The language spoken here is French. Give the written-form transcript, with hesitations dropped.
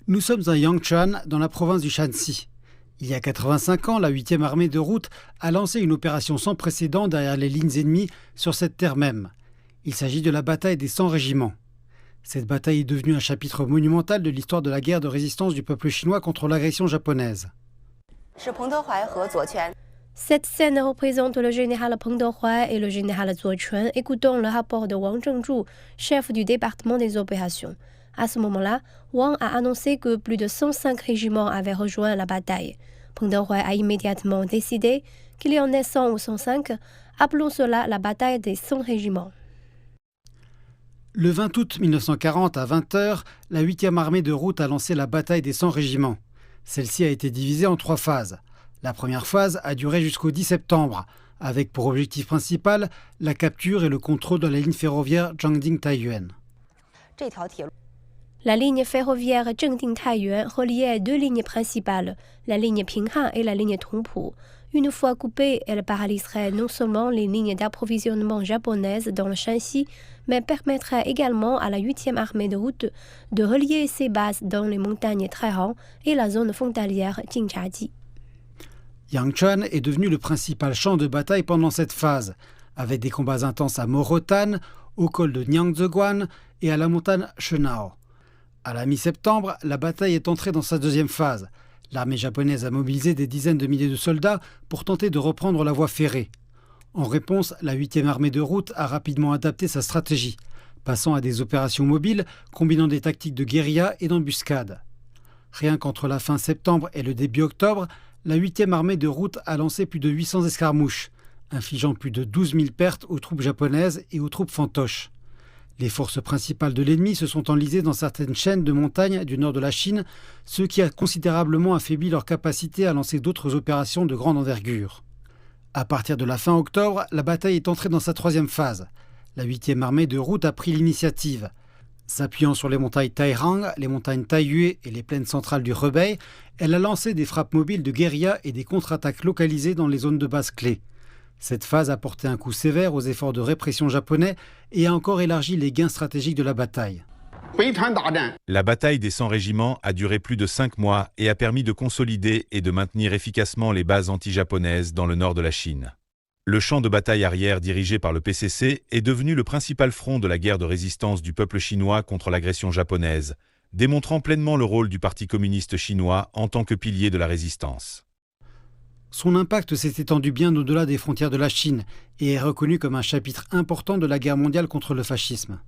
Nous sommes à Yangchuan, dans la province du Shanxi. Il y a 85 ans, la 8e armée de route a lancé une opération sans précédent derrière les lignes ennemies sur cette terre même. Il s'agit de la bataille des 100 régiments. Cette bataille est devenue un chapitre monumental de l'histoire de la guerre de résistance du peuple chinois contre l'agression japonaise. Cette scène représente le général Peng Dehuai et le général Zuo Quan écoutant le rapport de Wang Zhengzhu, chef du département des opérations. À ce moment-là, Wang a annoncé que plus de 105 régiments avaient rejoint la bataille. Peng Dehuai a immédiatement décidé qu'il y en ait 100 ou 105, appelons cela la bataille des 100 régiments. Le 20 août 1940 à 20h, la 8e armée de route a lancé la bataille des 100 régiments. Celle-ci a été divisée en 3 phases. La première phase a duré jusqu'au 10 septembre, avec pour objectif principal la capture et le contrôle de la ligne ferroviaire Jiangding-Taiyuan. La ligne ferroviaire Zhengding-Taiyuan reliait 2 lignes principales, la ligne Pinghan et la ligne Tongpu. Une fois coupée, elle paralyserait non seulement les lignes d'approvisionnement japonaises dans le Shanxi, mais permettrait également à la 8e armée de route de relier ses bases dans les montagnes Taihan et la zone frontalière Jingchaji. Yangchuan est devenu le principal champ de bataille pendant cette phase, avec des combats intenses à Morotan, au col de Nyangzeguan et à la montagne Shenao. À la mi-septembre, la bataille est entrée dans sa deuxième phase. L'armée japonaise a mobilisé des dizaines de milliers de soldats pour tenter de reprendre la voie ferrée. En réponse, la 8e armée de route a rapidement adapté sa stratégie, passant à des opérations mobiles combinant des tactiques de guérilla et d'embuscade. Rien qu'entre la fin septembre et le début octobre, la 8e armée de route a lancé plus de 800 escarmouches, infligeant plus de 12 000 pertes aux troupes japonaises et aux troupes fantoches. Les forces principales de l'ennemi se sont enlisées dans certaines chaînes de montagnes du nord de la Chine, ce qui a considérablement affaibli leur capacité à lancer d'autres opérations de grande envergure. À partir de la fin octobre, la bataille est entrée dans sa 3e phase. La 8e armée de route a pris l'initiative. S'appuyant sur les montagnes Taihang, les montagnes Taiyue et les plaines centrales du Hebei, elle a lancé des frappes mobiles de guérilla et des contre-attaques localisées dans les zones de base clés. Cette phase a porté un coup sévère aux efforts de répression japonais et a encore élargi les gains stratégiques de la bataille. La bataille des 100 régiments a duré plus de 5 mois et a permis de consolider et de maintenir efficacement les bases anti-japonaises dans le nord de la Chine. Le champ de bataille arrière dirigé par le PCC est devenu le principal front de la guerre de résistance du peuple chinois contre l'agression japonaise, démontrant pleinement le rôle du Parti communiste chinois en tant que pilier de la résistance. Son impact s'est étendu bien au-delà des frontières de la Chine et est reconnu comme un chapitre important de la guerre mondiale contre le fascisme.